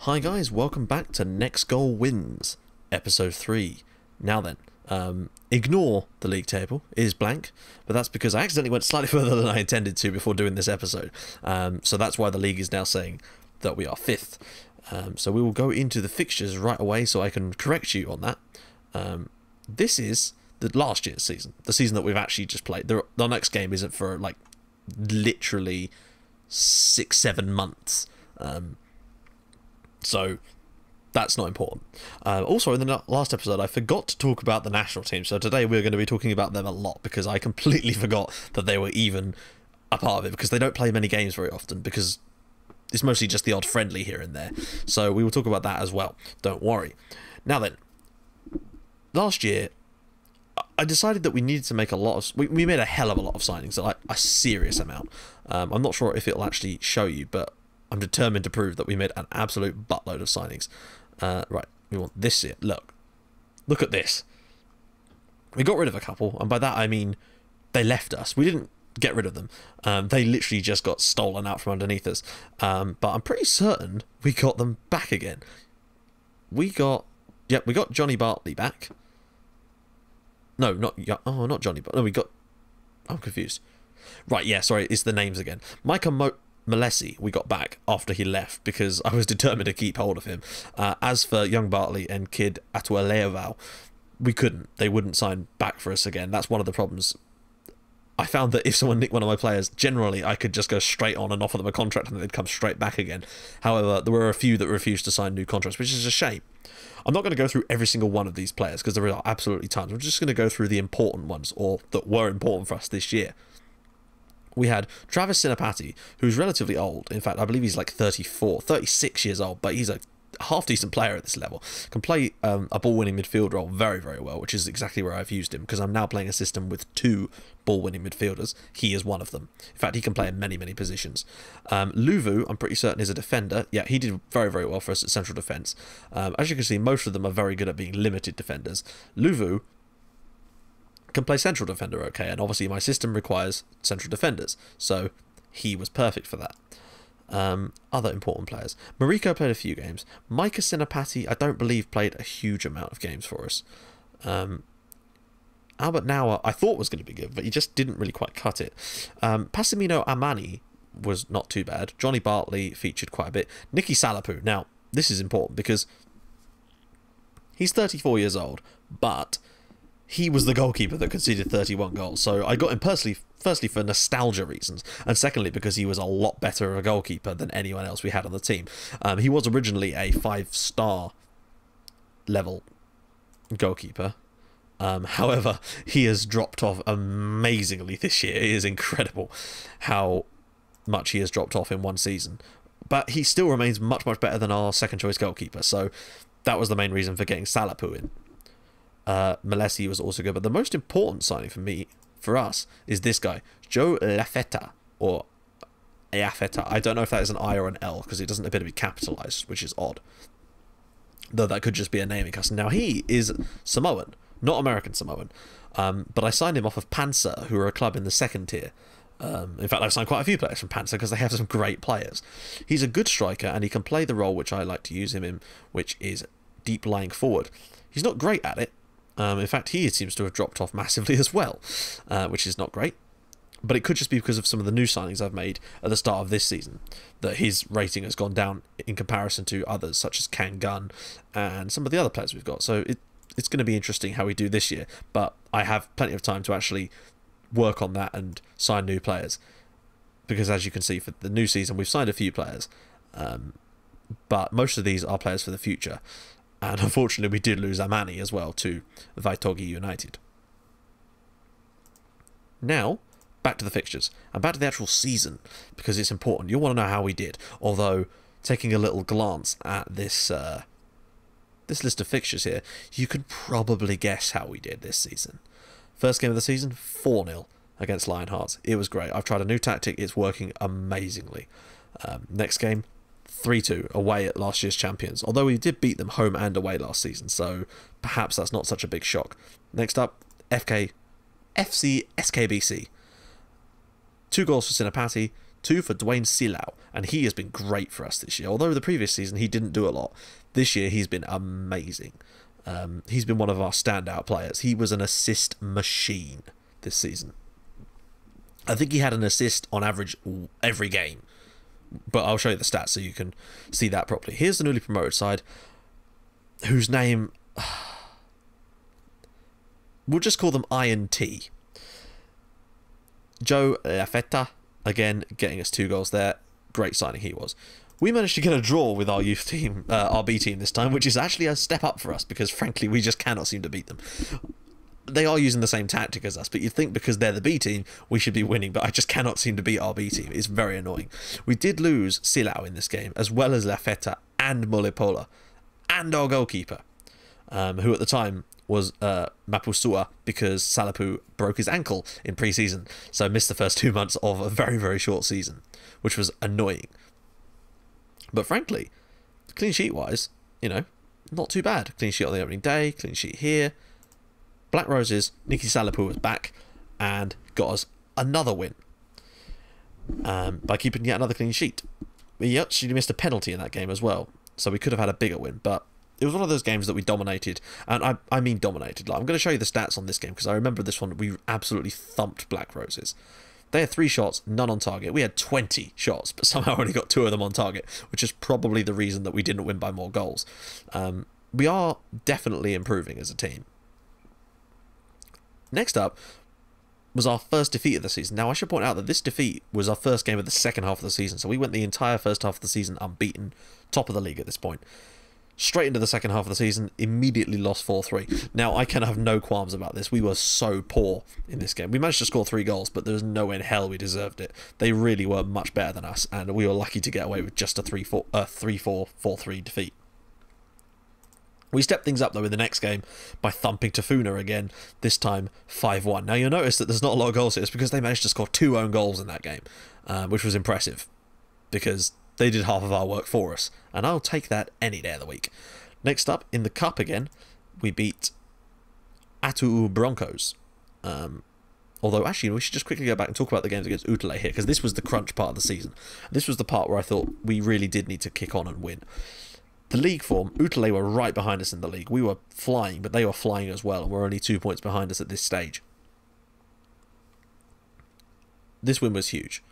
Hi guys, welcome back to Next Goal Wins, episode 3. Now then, ignore the league table, it is blank, but that's because I accidentally went slightly further than I intended to before doing this episode. So that's why the league is now saying that we are 5th. So we will go into the fixtures right away so I can correct you on that. This is the last year's season, the season that we've actually just played. The next game isn't for like literally 6-7 months. So that's not important. Also, in the last episode, I forgot to talk about the national team. So today we're going to be talking about them a lot because I completely forgot that they were even a part of it because they don't play many games very often because it's mostly just the odd friendly here and there. So we will talk about that as well. Don't worry. Now then, last year, I decided that we needed to make a lot of... We made a hell of a lot of signings, like a serious amount. I'm not sure if it'll actually show you, but I'm determined to prove that we made an absolute buttload of signings. Right, we want this here. Look at this. We got rid of a couple, and by that I mean they left us. We didn't get rid of them. They literally just got stolen out from underneath us. But I'm pretty certain we got them back again. We got Johnny Bartley back. No, not Johnny Bartley. No, we got... I'm confused. Right, yeah, sorry, it's the names again. Micah Malesi we got back after he left because I was determined to keep hold of him. As for young Bartley and kid Atualeval, we couldn't. They wouldn't sign back for us again. That's one of the problems. I found that if someone nicked one of my players, generally I could just go straight on and offer them a contract and they'd come straight back again. However, there were a few that refused to sign new contracts, which is a shame. I'm not going to go through every single one of these players because there are absolutely tons. I'm just going to go through the important ones, or that were important for us this year. We had Travis Sinapati, who's relatively old. In fact, I believe he's like 36 years old, but he's a half-decent player at this level. Can play a ball-winning midfield role very, very well, which is exactly where I've used him, because I'm now playing a system with 2 ball-winning midfielders. He is one of them. In fact, he can play in many, many positions. Luvu, I'm pretty certain, is a defender. Yeah, he did very, very well for us at central defence. As you can see, most of them are very good at being limited defenders. Luvu can play central defender okay, and obviously my system requires central defenders, so he was perfect for that. Other important players. Mariko played a few games. Micah Sinapati, I don't believe, played a huge amount of games for us. Albert Nauer, I thought was going to be good, but he just didn't really quite cut it. Passamino Amani was not too bad. Johnny Bartley featured quite a bit. Nicky Salapu, now, this is important because he's 34 years old, but he was the goalkeeper that conceded 31 goals. So I got him firstly for nostalgia reasons, and secondly because he was a lot better of a goalkeeper than anyone else we had on the team. He was originally a 5-star level goalkeeper. However, he has dropped off amazingly this year. It is incredible how much he has dropped off in one season. But he still remains much, much better than our second choice goalkeeper. So that was the main reason for getting Salapu in. Malesi was also good, but the most important signing for us, is this guy, Joe Lafetta, or Afeta. I don't know if that is an I or an L, because it doesn't appear to be capitalized, which is odd. Though that could just be a naming custom. Now, he is Samoan, not American Samoan, but I signed him off of Panzer, who are a club in the 2nd tier. In fact, I've signed quite a few players from Panzer because they have some great players. He's a good striker, and he can play the role which I like to use him in, which is deep lying forward. He's not great at it. In fact, he seems to have dropped off massively as well, which is not great. But it could just be because of some of the new signings I've made at the start of this season that his rating has gone down in comparison to others, such as Kang Gun and some of the other players we've got. So it's going to be interesting how we do this year. But I have plenty of time to actually work on that and sign new players. Because as you can see, for the new season, we've signed a few players. But most of these are players for the future. And unfortunately, we did lose Amani as well to Vaitogi United. Now, back to the fixtures. And back to the actual season, because it's important. You'll want to know how we did. Although, taking a little glance at this list of fixtures here, you can probably guess how we did this season. First game of the season, 4-0 against Lionhearts. It was great. I've tried a new tactic. It's working amazingly. Next game, 3-2 away at last year's champions, although we did beat them home and away last season, so perhaps that's not such a big shock. Next up, FC SKBC. 2 goals for Sinapati, 2 for Dwayne Silao, and he has been great for us this year. Although the previous season he didn't do a lot, this year he's been amazing. He's been one of our standout players. He was an assist machine this season. I think he had an assist on average every game, but I'll show you the stats so you can see that properly. Here's the newly promoted side, whose name we'll just call them INT. Joe Lafetta, again, getting us 2 goals there. Great signing he was. We managed to get a draw with our youth team, our B team this time, which is actually a step up for us because, frankly, we just cannot seem to beat them. They are using the same tactic as us, but you'd think because they're the B team, we should be winning, but I just cannot seem to beat our B team. It's very annoying. We did lose Silao in this game, as well as Lafetta and Molepola, and our goalkeeper, who at the time was Mapusua, because Salapu broke his ankle in pre-season, so missed the first 2 months of a very, very short season, which was annoying. But frankly, clean sheet-wise, you know, not too bad. Clean sheet on the opening day, clean sheet here. Black Roses, Nicky Salapu was back and got us another win by keeping yet another clean sheet. We actually missed a penalty in that game as well, so we could have had a bigger win, but it was one of those games that we dominated, and I mean dominated. Like, I'm going to show you the stats on this game because I remember this one. We absolutely thumped Black Roses. They had 3 shots, none on target. We had 20 shots, but somehow only got 2 of them on target, which is probably the reason that we didn't win by more goals. We are definitely improving as a team. Next up was our first defeat of the season. Now, I should point out that this defeat was our first game of the second half of the season, so we went the entire first half of the season unbeaten, top of the league at this point. Straight into the second half of the season, immediately lost 4-3. Now, I can have no qualms about this. We were so poor in this game. We managed to score 3 goals, but there's no way in hell we deserved it. They really were much better than us, and we were lucky to get away with just a 3-4, 4-3 defeat. We stepped things up, though, in the next game by thumping Tafuna again, this time 5-1. Now, you'll notice that there's not a lot of goals here. It's because they managed to score 2 own goals in that game, which was impressive, because they did half of our work for us, and I'll take that any day of the week. Next up, in the Cup again, we beat Atu Broncos. Although, actually, we should just quickly go back and talk about the games against Utale here, because this was the crunch part of the season. This was the part where I thought we really did need to kick on and win. The league form, Utale were right behind us in the league. We were flying, but they were flying as well, and we're only 2 points behind us at this stage. This win was huge.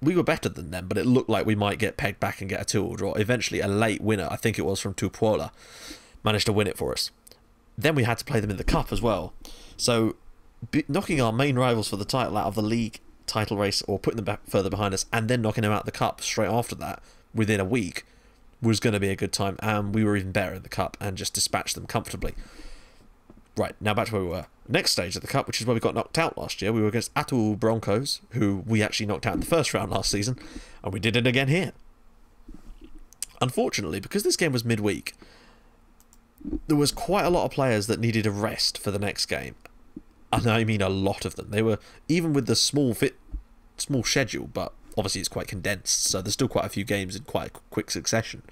We were better than them, but it looked like we might get pegged back and get a 2-2 draw. Eventually, a late winner, I think it was from Tupuola, managed to win it for us. Then we had to play them in the Cup as well. So, knocking our main rivals for the title out of the league title race, or putting them back further behind us, and then knocking them out of the Cup straight after that, within a week, was going to be a good time, and we were even better in the Cup and just dispatched them comfortably. Right, now back to where we were. Next stage of the Cup, which is where we got knocked out last year, we were against Atu Broncos, who we actually knocked out in the first round last season, and we did it again here. Unfortunately, because this game was midweek, there was quite a lot of players that needed a rest for the next game, and I mean a lot of them. They were, even with the small schedule, but obviously it's quite condensed, so there's still quite a few games in quite a quick succession.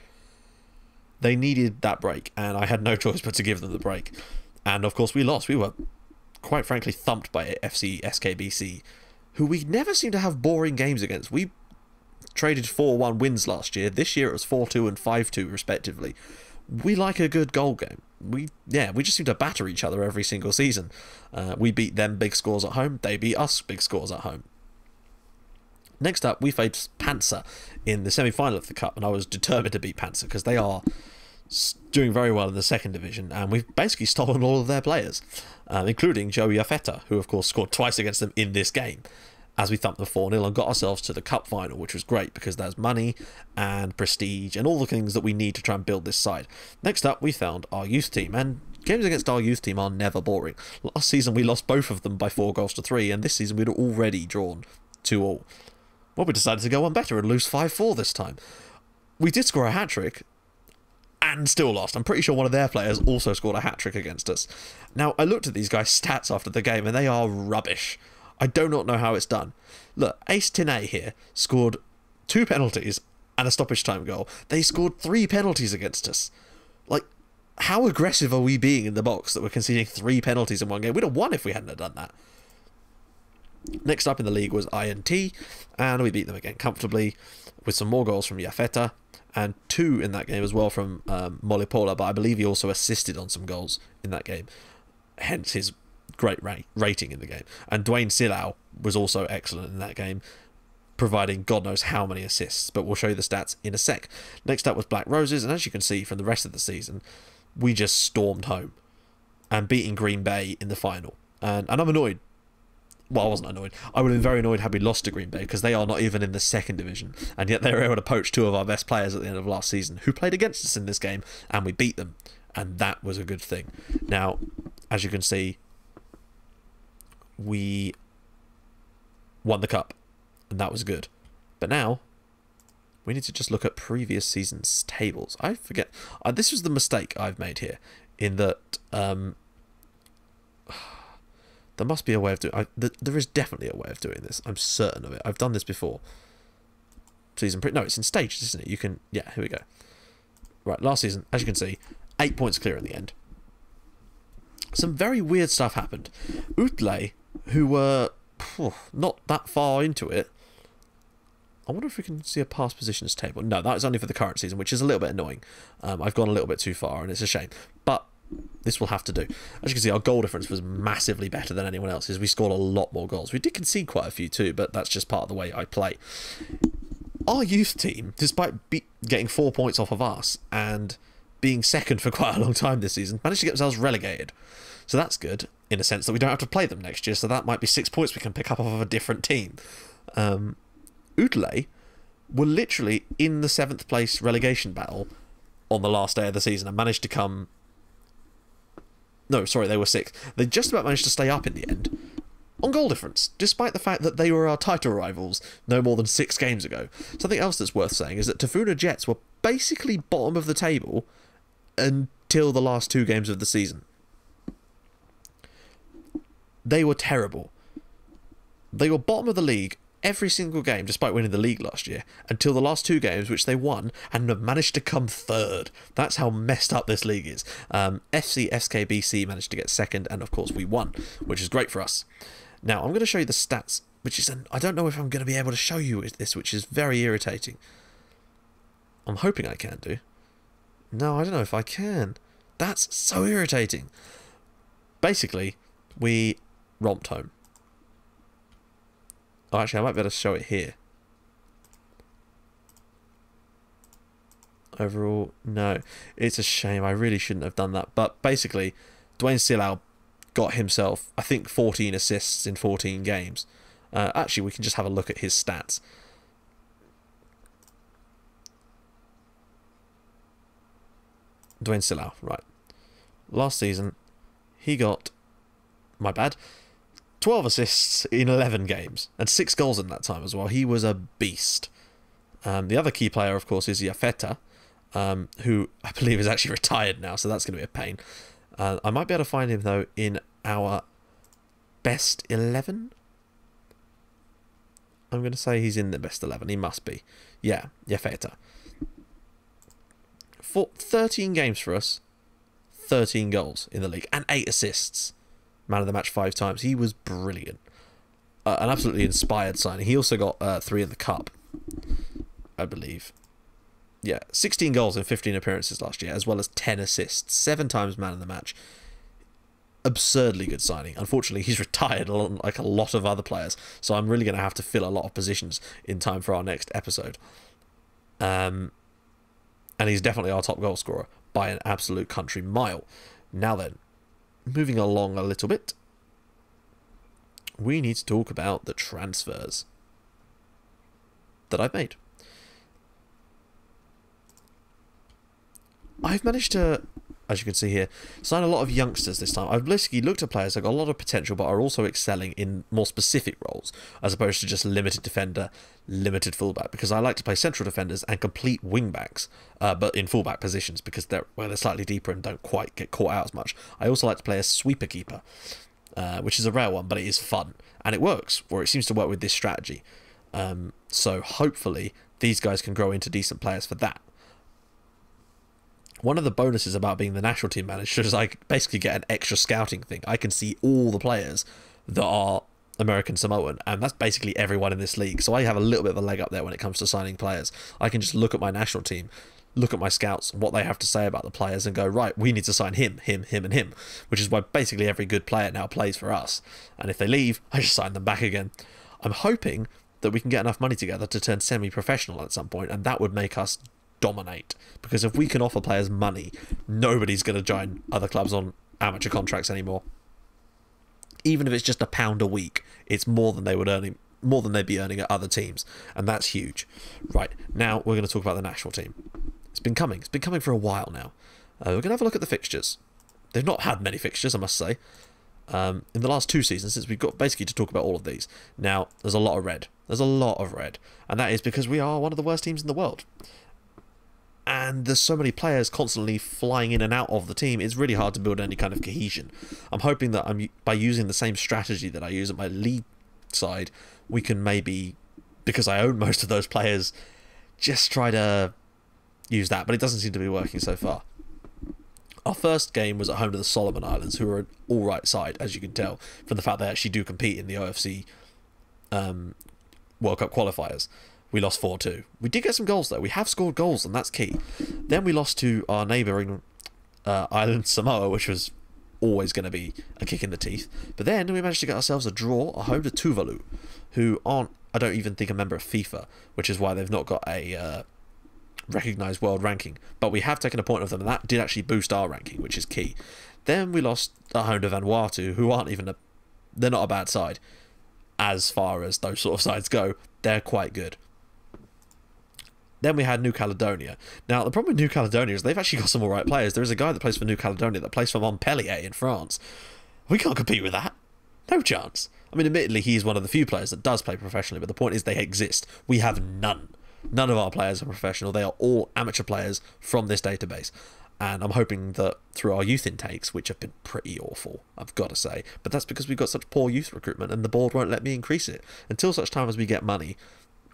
They needed that break, and I had no choice but to give them the break. And of course we lost. We were, quite frankly, thumped by FC SKBC, who we never seem to have boring games against. We traded 4-1 wins last year. This year it was 4-2 and 5-2 respectively. We like a good goal game. We just seem to batter each other every single season. We beat them big scores at home. They beat us big scores at home. Next up, we faced Panzer in the semi-final of the Cup, and I was determined to beat Panzer because they are doing very well in the second division, and we've basically stolen all of their players, including Joey Afeta, who of course scored twice against them in this game, as we thumped them 4-0 and got ourselves to the Cup final, which was great because there's money and prestige and all the things that we need to try and build this side. Next up, we found our youth team, and games against our youth team are never boring. Last season we lost both of them by 4-3, and this season we'd already drawn 2-2. Well, we decided to go on better and lose 5-4 this time. We did score a hat-trick and still lost. I'm pretty sure one of their players also scored a hat-trick against us. Now, I looked at these guys' stats after the game, and they are rubbish. I do not know how it's done. Look, Ace Tine here scored 2 penalties and a stoppage time goal. They scored 3 penalties against us. Like, how aggressive are we being in the box that we're conceding 3 penalties in one game? We'd have won if we hadn't have done that. Next up in the league was INT, and we beat them again comfortably with some more goals from Yafeta, and 2 in that game as well from Molipola, but I believe he also assisted on some goals in that game, hence his great rating in the game. And Dwayne Sillau was also excellent in that game, providing God knows how many assists, but we'll show you the stats in a sec. Next up was Black Roses, and as you can see from the rest of the season, we just stormed home and beating Green Bay in the final. And I'm annoyed. Well, I wasn't annoyed. I would have been very annoyed had we lost to Green Bay, because they are not even in the 2nd division, and yet they were able to poach 2 of our best players at the end of last season, who played against us in this game, and we beat them, and that was a good thing. Now, as you can see, we won the cup, and that was good. But now, we need to just look at previous seasons' tables. I forget. This was the mistake I've made here, in that there must be a way of doing. There is definitely a way of doing this. I'm certain of it. I've done this before. No, it's in stages, isn't it? You can. Yeah, here we go. Right, last season, as you can see, 8 points clear in the end. Some very weird stuff happened. Utley, who were not that far into it. I wonder if we can see a past positions table. No, that is only for the current season, which is a little bit annoying. I've gone a little bit too far, and it's a shame. But this will have to do. As you can see, our goal difference was massively better than anyone else's. We scored a lot more goals. We did concede quite a few too, but that's just part of the way I play. Our youth team, despite getting 4 points off of us and being second for quite a long time this season, managed to get themselves relegated. So that's good, in a sense that we don't have to play them next year, so that might be 6 points we can pick up off of a different team. Utley were literally in the 7th place relegation battle on the last day of the season and managed to come... No, sorry, they were 6th. They just about managed to stay up in the end on goal difference, despite the fact that they were our title rivals no more than 6 games ago. Something else that's worth saying is that Tafuna Jets were basically bottom of the table until the last 2 games of the season. They were terrible. They were bottom of the league every single game, despite winning the league last year, until the last 2 games, which they won, and have managed to come 3rd. That's how messed up this league is. FC SKBC managed to get 2nd, and of course we won, which is great for us. Now, I'm going to show you the stats, which is... I don't know if I'm going to be able to show you this, which is very irritating. I'm hoping I can do. No, I don't know if I can. That's so irritating. Basically, we romped home. Oh, actually, I might be able to show it here. Overall, no. It's a shame. I really shouldn't have done that. But basically, Dwayne Sillau got himself, I think, 14 assists in 14 games. Actually, we can just have a look at his stats. Dwayne Sillau, right. Last season, he got, my bad, 12 assists in 11 games, and 6 goals in that time as well. He was a beast. The other key player, of course, is Yafeta, who I believe is actually retired now, so that's going to be a pain. I might be able to find him, though, in our best 11. I'm going to say he's in the best 11. He must be. Yeah, Yafeta. For 13 games for us, 13 goals in the league, and 8 assists. Man of the match 5 times. He was brilliant. An absolutely inspired signing. He also got 3 in the cup, I believe. Yeah, 16 goals in 15 appearances last year, as well as 10 assists. 7 times man of the match. Absurdly good signing. Unfortunately, he's retired like a lot of other players, so I'm really going to have to fill a lot of positions in time for our next episode. And he's definitely our top goal scorer by an absolute country mile. Now then, moving along a little bit, we need to talk about the transfers that I've made. I've managed to, as you can see here, sign a lot of youngsters this time. I've basically looked at players that got a lot of potential but are also excelling in more specific roles, as opposed to just limited defender, limited fullback, because I like to play central defenders and complete wingbacks, but in fullback positions, because they're slightly deeper and don't quite get caught out as much. I also like to play a sweeper keeper, which is a rare one, but it is fun, and it works, or it seems to work with this strategy. So hopefully these guys can grow into decent players for that. One of the bonuses about being the national team manager is I basically get an extra scouting thing. I can see all the players that are American Samoan, and that's basically everyone in this league. So I have a little bit of a leg up there when it comes to signing players. I can just look at my national team, look at my scouts, what they have to say about the players, and go, right, we need to sign him, him, him, and him, which is why basically every good player now plays for us. And if they leave, I just sign them back again. I'm hoping that we can get enough money together to turn semi-professional at some point, and that would make us dominate. Because if we can offer players money, nobody's going to join other clubs on amateur contracts anymore. Even if it's just £1 a week, it's more than they would earn, more than they'd be earning at other teams, and that's huge. Right, now we're going to talk about the national team. It's been coming for a while now. We're going to have a look at the fixtures. They've not had many fixtures, I must say, in the last 2 seasons, since we've got basically to talk about all of these. Now, there's a lot of red. There's a lot of red, and that is because we are one of the worst teams in the world. And there's so many players constantly flying in and out of the team, it's really hard to build any kind of cohesion. I'm hoping that by using the same strategy that I use at my league side, we can maybe, because I own most of those players, just try to use that, but it doesn't seem to be working so far. Our first game was at home to the Solomon Islands, who are an alright side, as you can tell, from the fact they actually do compete in the OFC World Cup qualifiers. We lost 4-2. We did get some goals, though. We have scored goals, and that's key. Then we lost to our neighbouring island, Samoa, which was always going to be a kick in the teeth. But then we managed to get ourselves a draw at home to Tuvalu, who aren't, I don't even think, a member of FIFA, which is why they've not got a recognised world ranking. But we have taken a point of them, and that did actually boost our ranking, which is key. Then we lost at home to Vanuatu, who aren't even they're not a bad side. As far as those sort of sides go, they're quite good. Then we had New Caledonia. Now, the problem with New Caledonia is they've actually got some alright players. There is a guy that plays for New Caledonia that plays for Montpellier in France. We can't compete with that. No chance. I mean, admittedly, he's one of the few players that does play professionally, but the point is they exist. We have none. None of our players are professional. They are all amateur players from this database. And I'm hoping that through our youth intakes, which have been pretty awful, I've got to say, but that's because we've got such poor youth recruitment and the board won't let me increase it. Until such time as we get money,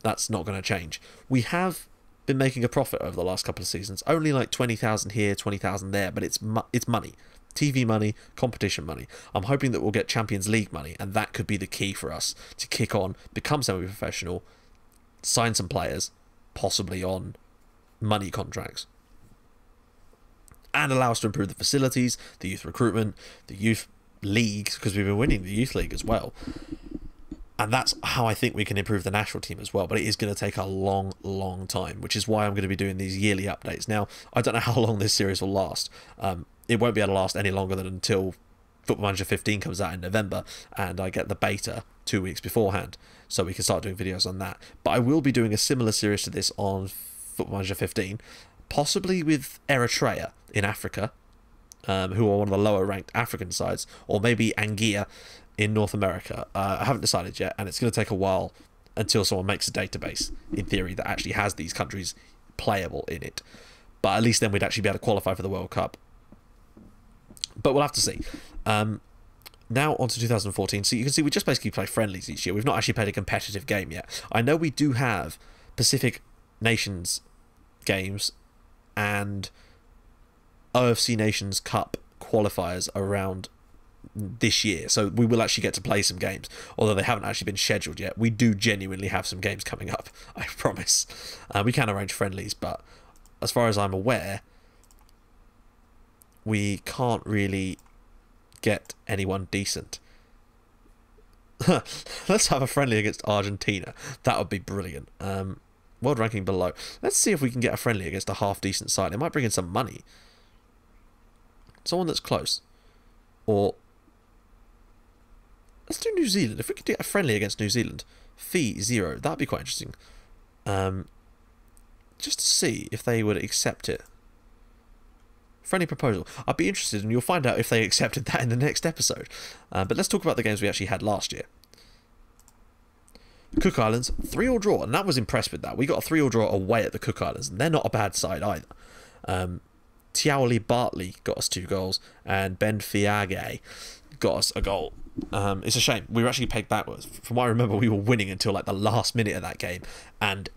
that's not going to change. We have been making a profit over the last couple of seasons. Only like 20,000 here, 20,000 there, but it's money. TV money, competition money. I'm hoping that we'll get Champions League money, and that could be the key for us to kick on, become semi-professional, sign some players, possibly on money contracts, and allow us to improve the facilities, the youth recruitment, the youth leagues, because we've been winning the youth league as well. And that's how I think we can improve the national team as well. But it is going to take a long, long time, which is why I'm going to be doing these yearly updates. Now, I don't know how long this series will last. It won't be able to last any longer than until Football Manager 15 comes out in November and I get the beta 2 weeks beforehand. So we can start doing videos on that. But I will be doing a similar series to this on Football Manager 15, possibly with Eritrea in Africa, who are one of the lower ranked African sides, or maybe Anguilla in North America. I haven't decided yet, and it's going to take a while until someone makes a database, in theory, that actually has these countries playable in it. But at least then we'd actually be able to qualify for the World Cup. But we'll have to see. Now on to 2014. So you can see we just basically play friendlies each year. We've not actually played a competitive game yet. I know we do have Pacific Nations games and OFC Nations Cup qualifiers around this year, so we will actually get to play some games, although they haven't actually been scheduled yet. We do genuinely have some games coming up, I promise. We can arrange friendlies, but as far as I'm aware, we can't really get anyone decent. Let's have a friendly against Argentina. That would be brilliant. World ranking below. Let's see if we can get a friendly against a half decent side. It might bring in some money. Someone that's close. Or let's do New Zealand. If we could get a friendly against New Zealand, fee 0. That'd be quite interesting. Just to see if they would accept it. Friendly proposal. I'd be interested, and you'll find out if they accepted that in the next episode. But let's talk about the games we actually had last year. Cook Islands, 3-3 draw, and that was impressed with that. We got a 3-3 draw away at the Cook Islands, and they're not a bad side either. Tiaoli Bartley got us 2 goals, and Ben Fiage got us a goal. It's a shame. We were actually pegged backwards. From what I remember, we were winning until like the last minute of that game, and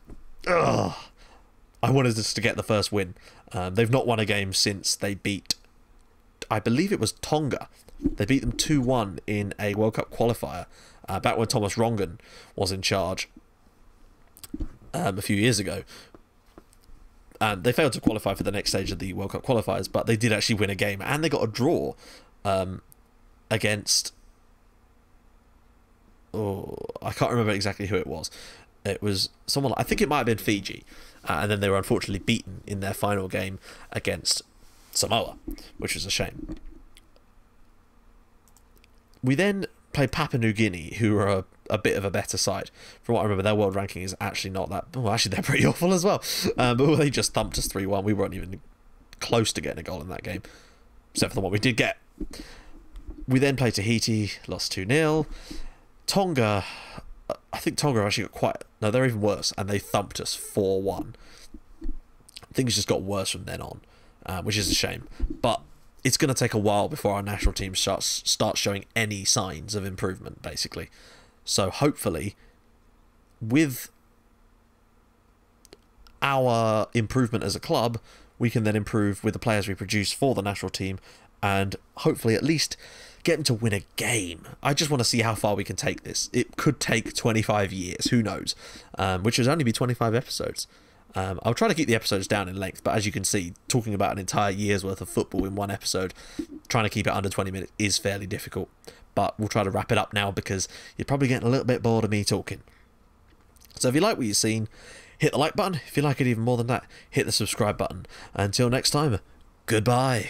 I wanted us to get the first win. They've not won a game since they beat I believe it was Tonga. They beat them 2-1 in a World Cup qualifier back when Thomas Rongen was in charge a few years ago. And they failed to qualify for the next stage of the World Cup qualifiers, but they did actually win a game, and they got a draw against... Oh, I can't remember exactly who it was. It was someone... I think it might have been Fiji. And then they were unfortunately beaten in their final game against Samoa, which is a shame. We then played Papua New Guinea, who are a bit of a better side. From what I remember, their world ranking is actually not that... Well, actually, they're pretty awful as well. But they just thumped us 3-1. We weren't even close to getting a goal in that game, except for the one we did get. We then played Tahiti, lost 2-0. Tonga... I think Tonga actually got quite... No, they're even worse, and they thumped us 4-1. Things just got worse from then on, which is a shame. But it's going to take a while before our national team starts showing any signs of improvement, basically. So hopefully, with our improvement as a club, we can then improve with the players we produce for the national team, and hopefully at least get them to win a game. I just want to see how far we can take this. It could take 25 years, who knows, which would only be 25 episodes. I'll try to keep the episodes down in length, but as you can see, talking about an entire year's worth of football in one episode, trying to keep it under 20 minutes is fairly difficult. But we'll try to wrap it up now because you're probably getting a little bit bored of me talking. So if you like what you've seen, hit the like button. If you like it even more than that, hit the subscribe button. Until next time, goodbye.